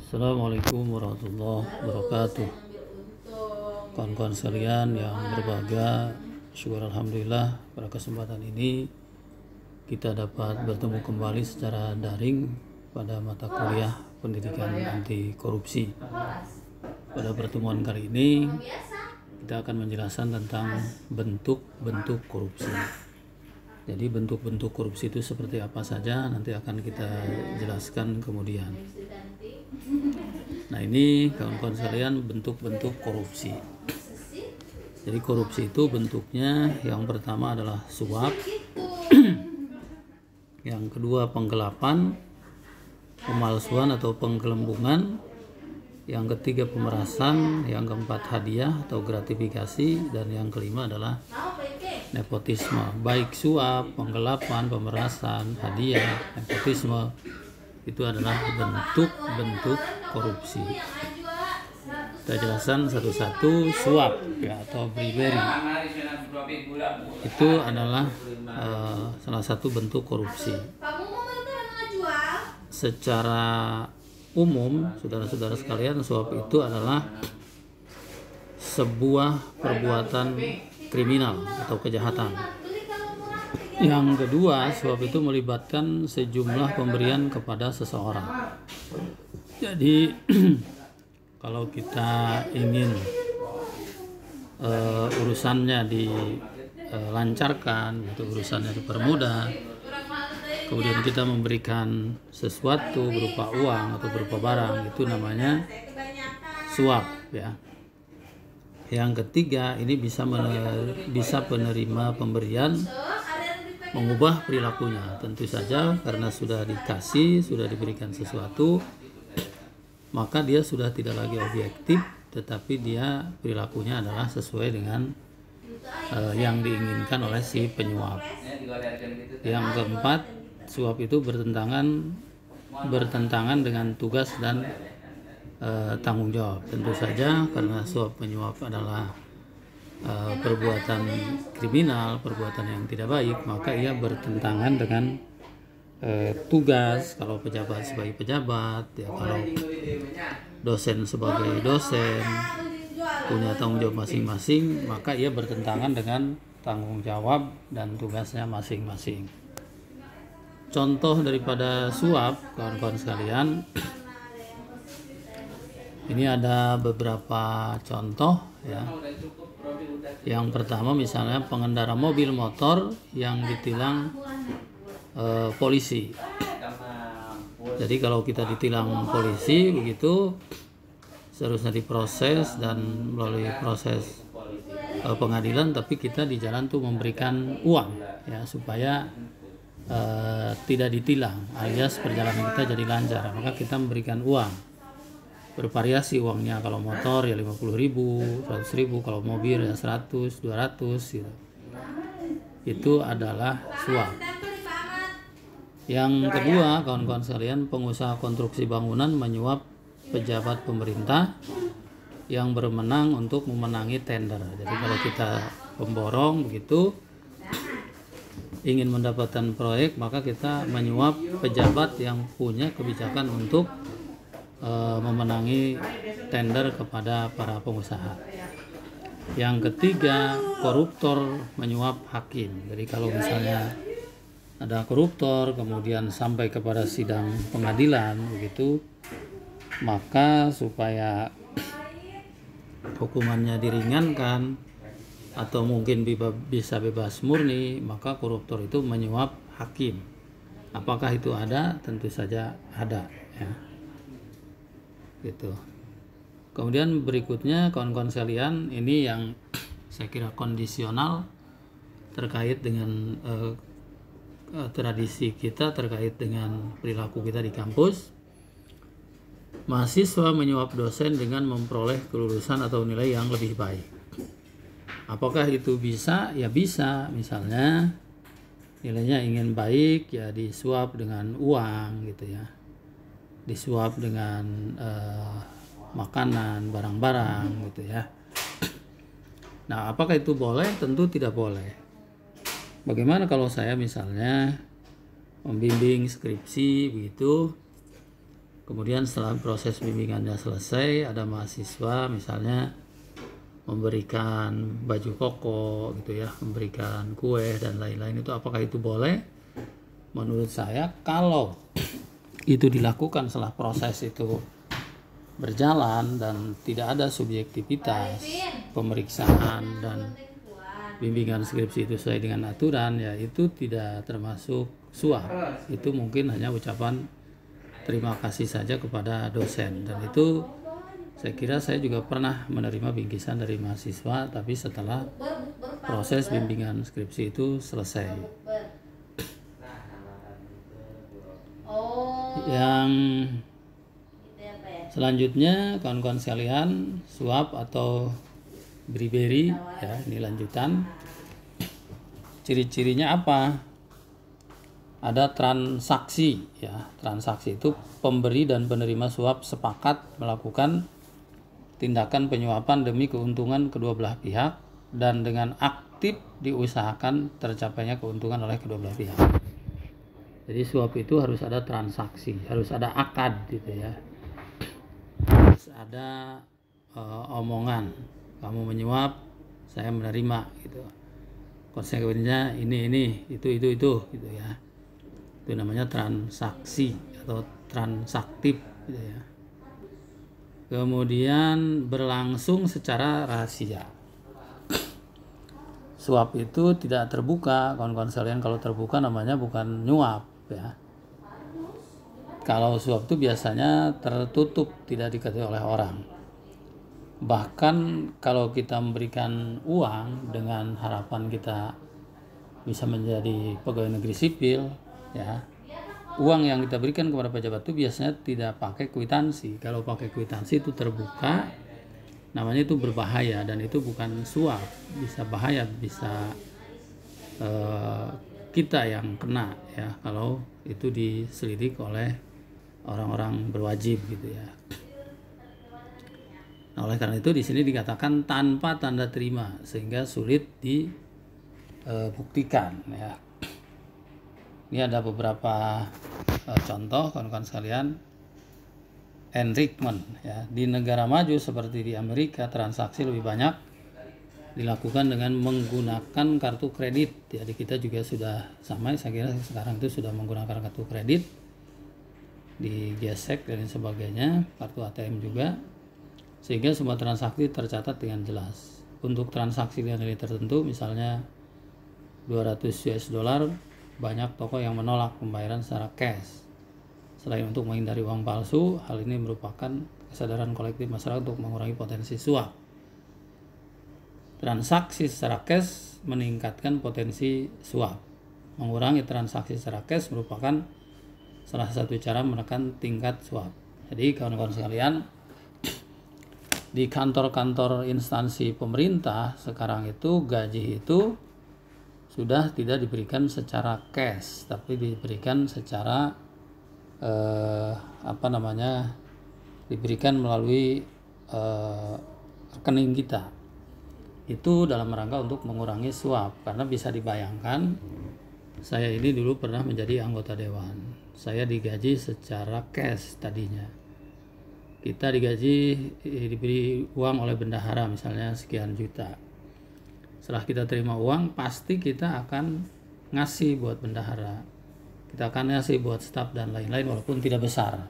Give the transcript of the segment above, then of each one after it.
Assalamualaikum warahmatullahi wabarakatuh. Kawan-kawan sekalian yang berbahagia, syukur alhamdulillah pada kesempatan ini kita dapat bertemu kembali secara daring pada mata kuliah pendidikan anti korupsi. Pada pertemuan kali ini kita akan menjelaskan tentang bentuk-bentuk korupsi. Jadi bentuk-bentuk korupsi itu seperti apa saja nanti akan kita jelaskan kemudian. Nah, ini kawan-kawan sekalian bentuk-bentuk korupsi. Jadi korupsi itu bentuknya yang pertama adalah suap, yang kedua penggelapan, pemalsuan atau penggelembungan, yang ketiga pemerasan, yang keempat hadiah atau gratifikasi, dan yang kelima adalah nepotisme. Baik suap, penggelapan, pemerasan, hadiah, nepotisme itu adalah bentuk-bentuk korupsi. Kita jelaskan satu-satu. Suap ya, atau bribery itu adalah salah satu bentuk korupsi. Secara umum, saudara-saudara sekalian, suap itu adalah sebuah perbuatan kriminal atau kejahatan. Yang kedua, suap itu melibatkan sejumlah pemberian kepada seseorang. Jadi kalau kita ingin urusannya dilancarkan, itu urusannya dipermudah, kemudian kita memberikan sesuatu berupa uang atau berupa barang, itu namanya suap ya. Yang ketiga, ini bisa penerima pemberian mengubah perilakunya, tentu saja karena sudah dikasih, sudah diberikan sesuatu, maka dia sudah tidak lagi objektif, tetapi dia perilakunya adalah sesuai dengan yang diinginkan oleh si penyuap. Yang keempat, suap itu bertentangan dengan tugas dan tanggung jawab. Tentu saja karena suap penyuap adalah perbuatan kriminal, perbuatan yang tidak baik, maka ia bertentangan dengan tugas. Kalau pejabat sebagai pejabat, ya kalau dosen sebagai dosen punya tanggung jawab masing-masing, maka ia bertentangan dengan tanggung jawab dan tugasnya masing-masing. Contoh daripada suap, kawan-kawan sekalian, ini ada beberapa contoh ya. Yang pertama misalnya pengendara mobil motor yang ditilang polisi. Jadi kalau kita ditilang polisi begitu, seharusnya diproses dan melalui proses pengadilan, tapi kita di jalan tuh memberikan uang ya supaya tidak ditilang, alias perjalanan kita jadi lancar, maka kita memberikan uang. Bervariasi uangnya, kalau motor ya 50.000, 100.000, kalau mobil ya 100, 200 gitu. Itu adalah suap. Yang kedua, kawan-kawan sekalian, pengusaha konstruksi bangunan menyuap pejabat pemerintah yang berwenang untuk memenangi tender. Jadi kalau kita pemborong begitu ingin mendapatkan proyek, maka kita menyuap pejabat yang punya kebijakan untuk memenangi tender kepada para pengusaha. Yang ketiga, koruptor menyuap hakim. Jadi kalau misalnya ada koruptor kemudian sampai kepada sidang pengadilan begitu, maka supaya hukumannya diringankan atau mungkin bisa bebas murni, maka koruptor itu menyuap hakim. Apakah itu ada? Tentu saja ada ya. Gitu. Kemudian berikutnya kawan-kawan sekalian, ini yang saya kira kondisional terkait dengan tradisi kita, terkait dengan perilaku kita di kampus. Mahasiswa menyuap dosen dengan memperoleh kelulusan atau nilai yang lebih baik. Apakah itu bisa? Ya bisa. Misalnya nilainya ingin baik, ya disuap dengan uang gitu ya. Disuap dengan makanan, barang-barang gitu ya. Nah, apakah itu boleh? Tentu tidak boleh. Bagaimana kalau saya misalnya membimbing skripsi begitu, Kemudian setelah proses bimbingannya selesai, ada mahasiswa misalnya memberikan baju koko gitu ya, memberikan kue dan lain-lain, itu apakah itu boleh? Menurut saya kalau itu dilakukan setelah proses itu berjalan dan tidak ada subjektivitas pemeriksaan dan bimbingan skripsi itu sesuai dengan aturan, ya itu tidak termasuk suap. Itu mungkin hanya ucapan terima kasih saja kepada dosen, dan itu saya kira saya juga pernah menerima bingkisan dari mahasiswa tapi setelah proses bimbingan skripsi itu selesai. Yang selanjutnya kawan-kawan sekalian, suap atau bribery ya, ini lanjutan. Ciri-cirinya apa? Ada transaksi ya. Transaksi itu pemberi dan penerima suap sepakat melakukan tindakan penyuapan demi keuntungan kedua belah pihak dan dengan aktif diusahakan tercapainya keuntungan oleh kedua belah pihak. Jadi suap itu harus ada transaksi, harus ada akad gitu ya. Harus ada omongan, kamu menyuap, saya menerima gitu. Konsekuensinya ini itu gitu ya. Itu namanya transaksi atau transaktif gitu ya. Kemudian berlangsung secara rahasia. Suap itu tidak terbuka, kawan-kawan sekalian. Kalau terbuka namanya bukan nyuap ya. Kalau suap itu biasanya tertutup, tidak diketahui oleh orang. Bahkan kalau kita memberikan uang dengan harapan kita bisa menjadi pegawai negeri sipil ya, uang yang kita berikan kepada pejabat itu biasanya tidak pakai kwitansi. Kalau pakai kwitansi itu terbuka, namanya itu berbahaya dan itu bukan suap, bisa bahaya, bisa kita yang kena ya kalau itu diselidik oleh orang-orang berwajib gitu ya. Nah, oleh karena itu di sini dikatakan tanpa tanda terima sehingga sulit dibuktikan ya. Ini ada beberapa contoh kawan-kawan sekalian. Enrichment ya, di negara maju seperti di Amerika transaksi lebih banyak dilakukan dengan menggunakan kartu kredit ya. Di kita juga sudah sama, saya kira sekarang itu sudah menggunakan kartu kredit di gesek dan sebagainya, kartu ATM juga, sehingga semua transaksi tercatat dengan jelas. Untuk transaksi dengan nilai tertentu misalnya 200 US dollar, banyak toko yang menolak pembayaran secara cash. Selain untuk menghindari uang palsu, hal ini merupakan kesadaran kolektif masyarakat untuk mengurangi potensi suap. Transaksi secara cash meningkatkan potensi suap. Mengurangi transaksi secara cash merupakan salah satu cara menekan tingkat suap. Jadi kawan-kawan sekalian, di kantor-kantor instansi pemerintah sekarang itu gaji itu sudah tidak diberikan secara cash, tapi diberikan secara diberikan melalui rekening kita. Itu dalam rangka untuk mengurangi suap, karena bisa dibayangkan saya ini dulu pernah menjadi anggota dewan. Saya digaji secara cash tadinya. Kita digaji, diberi uang oleh bendahara misalnya sekian juta. Setelah kita terima uang, pasti kita akan ngasih buat bendahara, kita akan ngasih buat staf dan lain-lain walaupun tidak besar.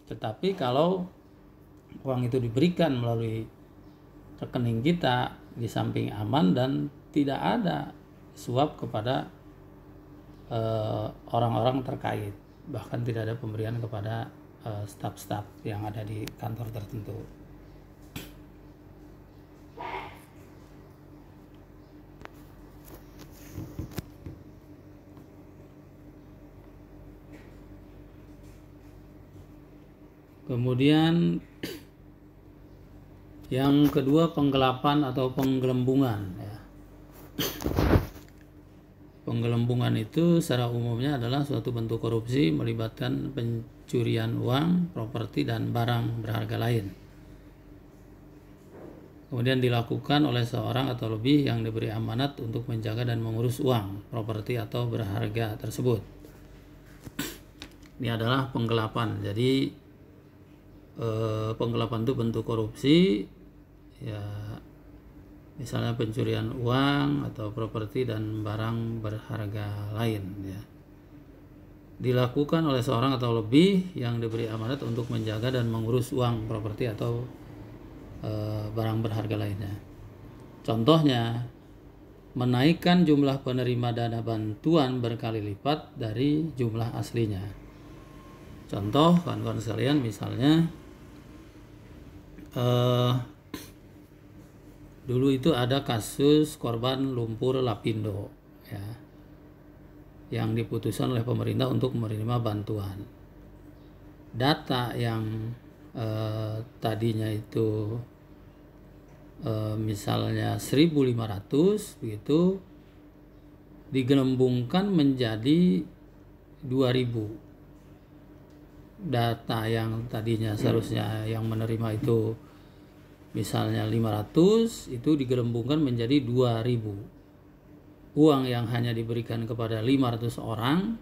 Tetapi kalau uang itu diberikan melalui rekening kita, di samping aman dan tidak ada suap kepada orang-orang terkait, bahkan tidak ada pemberian kepada staf-staf yang ada di kantor tertentu. Kemudian yang kedua, penggelapan atau penggelembungan ya. Penggelembungan itu secara umumnya adalah suatu bentuk korupsi melibatkan pencurian uang, properti dan barang berharga lain. Kemudian dilakukan oleh seorang atau lebih yang diberi amanat untuk menjaga dan mengurus uang, properti atau berharga tersebut. Ini adalah penggelapan. Jadi penggelapan itu bentuk korupsi, ya misalnya pencurian uang atau properti dan barang berharga lain, ya. Dilakukan oleh seorang atau lebih yang diberi amanat untuk menjaga dan mengurus uang, properti atau barang berharga lainnya. Contohnya, menaikkan jumlah penerima dana bantuan berkali lipat dari jumlah aslinya. Contoh, kawan-kawan sekalian, misalnya dulu itu ada kasus korban lumpur Lapindo, ya, yang diputuskan oleh pemerintah untuk menerima bantuan. Data yang tadinya itu misalnya 1.500 begitu digelembungkan menjadi 2.000. Data yang tadinya seharusnya yang menerima itu misalnya 500 itu digelembungkan menjadi 2.000. Uang yang hanya diberikan kepada 500 orang,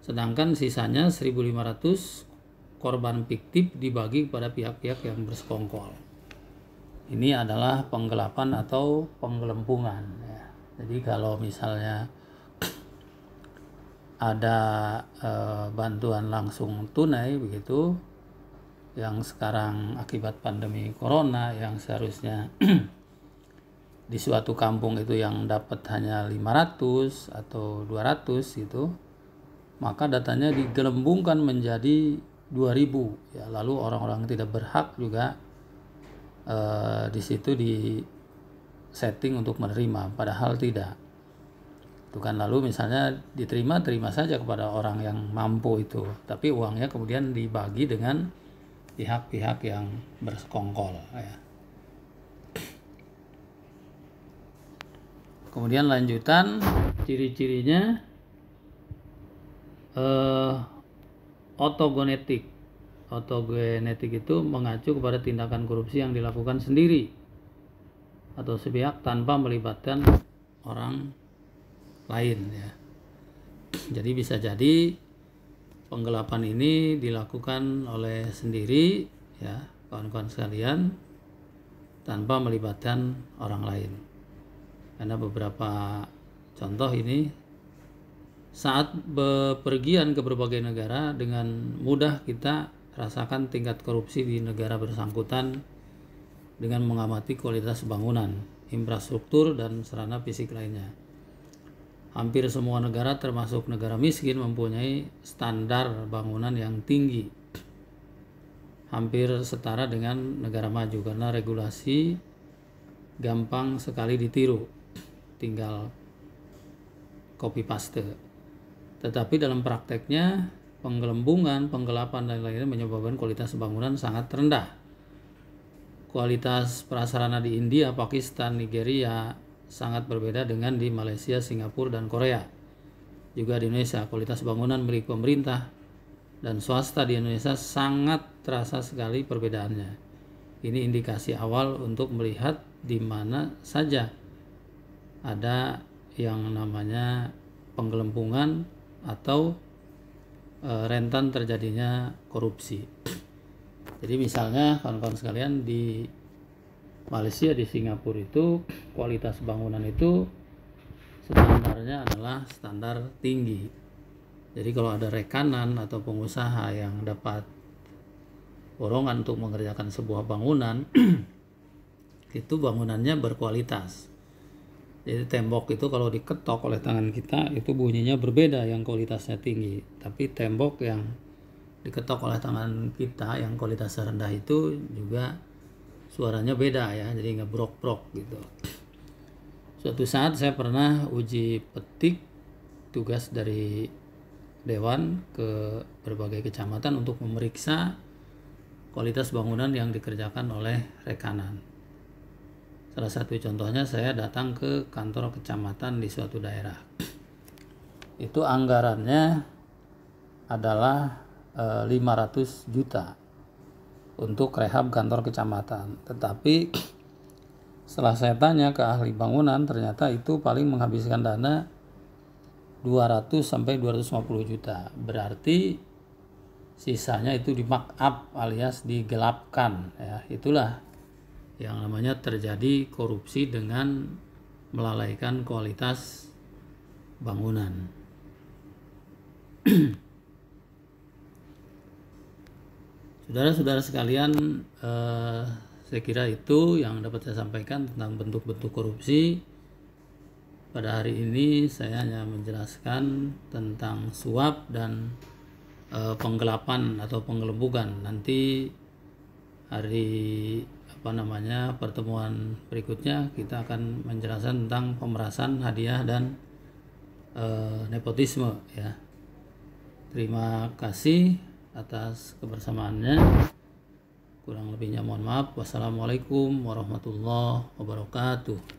sedangkan sisanya 1.500 korban fiktif dibagi kepada pihak-pihak yang bersekongkol. Ini adalah penggelapan atau penggelembungan, ya. Jadi kalau misalnya ada bantuan langsung tunai begitu, yang sekarang akibat pandemi corona yang seharusnya di suatu kampung itu yang dapat hanya 500 atau 200 gitu, maka datanya digelembungkan menjadi 2.000, ya. Lalu orang-orang tidak berhak juga di situ di setting untuk menerima, padahal tidak. Itu kan, lalu misalnya terima saja kepada orang yang mampu itu, tapi uangnya kemudian dibagi dengan pihak-pihak yang bersekongkol, ya. Kemudian lanjutan ciri-cirinya, otogenetik. Otogenetik itu mengacu kepada tindakan korupsi yang dilakukan sendiri atau sepihak tanpa melibatkan orang lain, ya. Jadi bisa jadi penggelapan ini dilakukan oleh sendiri, ya, kawan-kawan sekalian, tanpa melibatkan orang lain. Karena beberapa contoh ini, saat bepergian ke berbagai negara, dengan mudah kita rasakan tingkat korupsi di negara bersangkutan dengan mengamati kualitas bangunan, infrastruktur, dan sarana fisik lainnya. Hampir semua negara termasuk negara miskin mempunyai standar bangunan yang tinggi, hampir setara dengan negara maju, karena regulasi gampang sekali ditiru, tinggal copy paste. Tetapi dalam prakteknya penggelembungan, penggelapan dan lainnya menyebabkan kualitas bangunan sangat rendah. Kualitas prasarana di India, Pakistan, Nigeria sangat berbeda dengan di Malaysia, Singapura, dan Korea. Juga di Indonesia, kualitas bangunan milik pemerintah dan swasta di Indonesia sangat terasa sekali perbedaannya. Ini indikasi awal untuk melihat di mana saja ada yang namanya penggelembungan atau rentan terjadinya korupsi. Jadi misalnya kawan-kawan sekalian, di Malaysia, di Singapura itu kualitas bangunan itu standarnya adalah standar tinggi. Jadi kalau ada rekanan atau pengusaha yang dapat borongan untuk mengerjakan sebuah bangunan itu bangunannya berkualitas. Jadi tembok itu kalau diketok oleh tangan kita itu bunyinya berbeda yang kualitasnya tinggi. Tapi tembok yang diketok oleh tangan kita yang kualitasnya rendah itu juga suaranya beda, ya, jadi ngebrok-brok gitu. Suatu saat saya pernah uji petik tugas dari Dewan ke berbagai kecamatan untuk memeriksa kualitas bangunan yang dikerjakan oleh rekanan. Salah satu contohnya, saya datang ke kantor kecamatan di suatu daerah. Itu anggarannya adalah 500 juta untuk rehab kantor kecamatan. Tetapi setelah saya tanya ke ahli bangunan, ternyata itu paling menghabiskan dana 200 sampai 250 juta. Berarti sisanya itu di markup alias digelapkan ya. Itulah yang namanya terjadi korupsi dengan melalaikan kualitas bangunan. Saudara-saudara sekalian, saya kira itu yang dapat saya sampaikan tentang bentuk-bentuk korupsi. Pada hari ini saya hanya menjelaskan tentang suap dan penggelapan atau penggelembungan. Nanti hari pertemuan berikutnya kita akan menjelaskan tentang pemerasan, hadiah dan nepotisme ya. Terima kasih atas kebersamaannya. Kurang lebihnya mohon maaf. Wassalamualaikum warahmatullahi wabarakatuh.